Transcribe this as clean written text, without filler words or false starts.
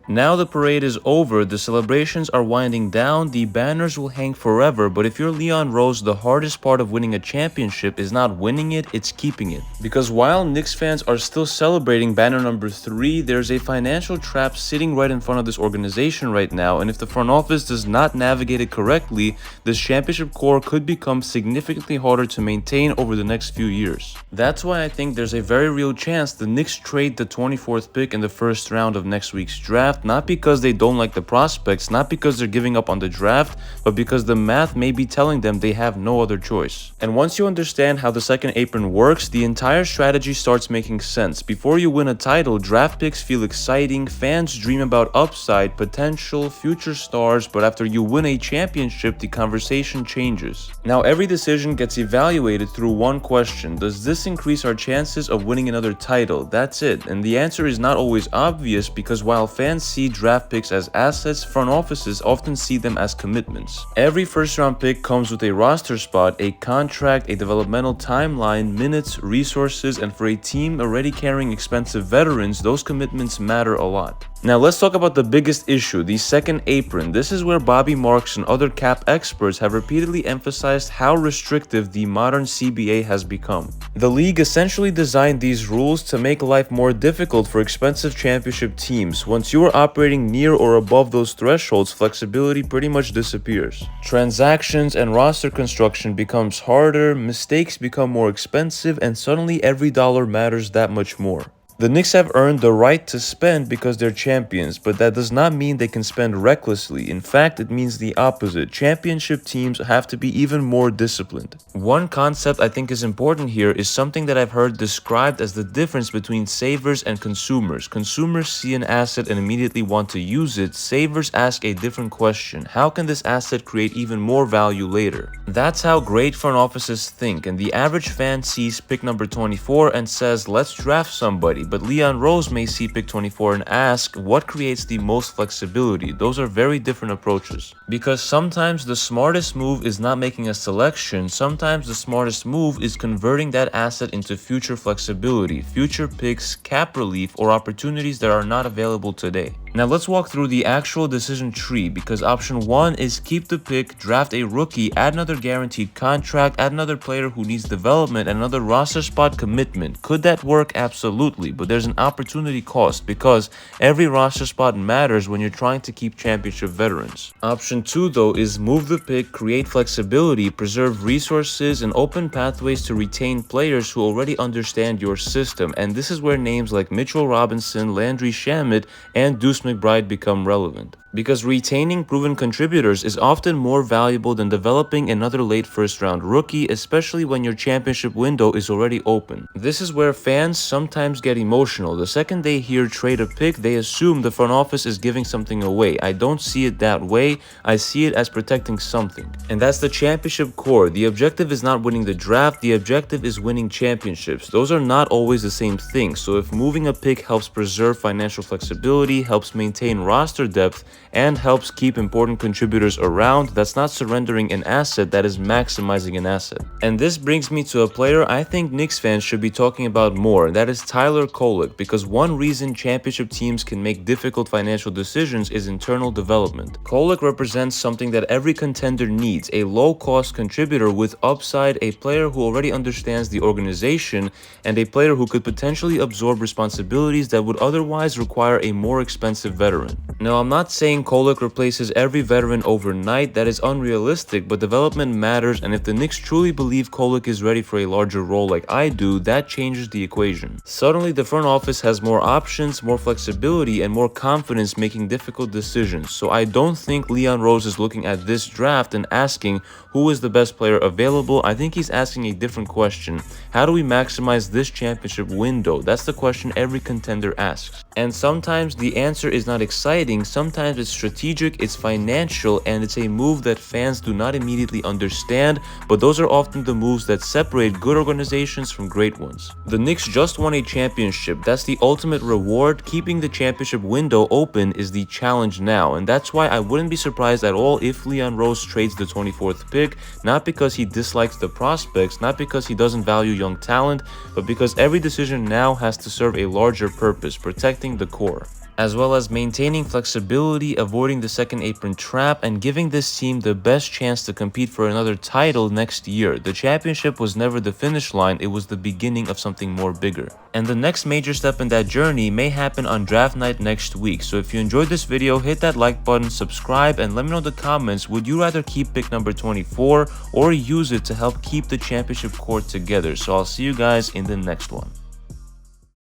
Now the parade is over, the celebrations are winding down, the banners will hang forever, but if you're Leon Rose, the hardest part of winning a championship is not winning it, it's keeping it. Because while Knicks fans are still celebrating banner number 3, there's a financial trap sitting right in front of this organization right now, and if the front office does not navigate it correctly, this championship core could become significantly harder to maintain over the next few years. That's why I think there's a very real chance the Knicks trade the 24th pick in the first round of next week's draft, not because they don't like the prospects, not because they're giving up on the draft, but because the math may be telling them they have no other choice. And once you understand how the second apron works, the entire strategy starts making sense. Before you win a title, draft picks feel exciting, fans dream about upside, potential, future stars, but after you win a championship, the conversation changes. Now every decision gets evaluated through one question: does this increase our chances of winning another title? That's it. And the answer is not always obvious, because while fans see draft picks as assets, front offices often see them as commitments. Every first round pick comes with a roster spot, a contract, a developmental timeline, minutes, resources, and for a team already carrying expensive veterans, those commitments matter a lot. Now let's talk about the biggest issue, the second apron. This is where Bobby Marks and other cap experts have repeatedly emphasized how restrictive the modern CBA has become. The league essentially designed these rules to make life more difficult for expensive championship teams. Once you are operating near or above those thresholds, flexibility pretty much disappears. Transactions and roster construction becomes harder, mistakes become more expensive, and suddenly every dollar matters that much more. The Knicks have earned the right to spend because they're champions, but that does not mean they can spend recklessly. In fact, it means the opposite. Championship teams have to be even more disciplined. One concept I think is important here is something that I've heard described as the difference between savers and consumers. Consumers see an asset and immediately want to use it. Savers ask a different question: how can this asset create even more value later? That's how great front offices think, and the average fan sees pick number 24 and says, let's draft somebody. But Leon Rose may see pick 24 and ask, what creates the most flexibility? Those are very different approaches. Because sometimes the smartest move is not making a selection, sometimes the smartest move is converting that asset into future flexibility, future picks, cap relief, or opportunities that are not available today. Now let's walk through the actual decision tree, because option 1 is keep the pick, draft a rookie, add another guaranteed contract, add another player who needs development, and another roster spot commitment. Could that work? Absolutely, but there's an opportunity cost, because every roster spot matters when you're trying to keep championship veterans. Option 2 though is move the pick, create flexibility, preserve resources, and open pathways to retain players who already understand your system, and this is where names like Mitchell Robinson, Landry Shamet, and Deuce McBride become relevant. Because retaining proven contributors is often more valuable than developing another late first round rookie, especially when your championship window is already open. This is where fans sometimes get emotional. The second they hear trade a pick, they assume the front office is giving something away. I don't see it that way. I see it as protecting something. And that's the championship core. The objective is not winning the draft, the objective is winning championships. Those are not always the same thing. So if moving a pick helps preserve financial flexibility, helps maintain roster depth, and helps keep important contributors around, that's not surrendering an asset, that is maximizing an asset. And this brings me to a player I think Knicks fans should be talking about more, and that is Tyler Kolek, because one reason championship teams can make difficult financial decisions is internal development. Kolek represents something that every contender needs: a low-cost contributor with upside, a player who already understands the organization, and a player who could potentially absorb responsibilities that would otherwise require a more expensive veteran. Now, I'm not saying Kolek replaces every veteran overnight, that is unrealistic, but development matters, and if the Knicks truly believe Kolek is ready for a larger role like I do, that changes the equation. Suddenly, the front office has more options, more flexibility, and more confidence making difficult decisions. So I don't think Leon Rose is looking at this draft and asking who is the best player available. I think he's asking a different question: how do we maximize this championship window? That's the question every contender asks. And sometimes the answer is not exciting, sometimes it's strategic, it's financial, and it's a move that fans do not immediately understand, but those are often the moves that separate good organizations from great ones. The Knicks just won a championship. That's the ultimate reward. Keeping the championship window open is the challenge now, and that's why I wouldn't be surprised at all if Leon Rose trades the 24th pick, not because he dislikes the prospects, not because he doesn't value young talent, but because every decision now has to serve a larger purpose: protecting the core. as well as maintaining flexibility, avoiding the second apron trap, and giving this team the best chance to compete for another title next year. The championship was never the finish line, it was the beginning of something more bigger. And the next major step in that journey may happen on draft night next week. So if you enjoyed this video, hit that like button, subscribe, and let me know in the comments, would you rather keep pick number 24 or use it to help keep the championship core together? So I'll see you guys in the next one.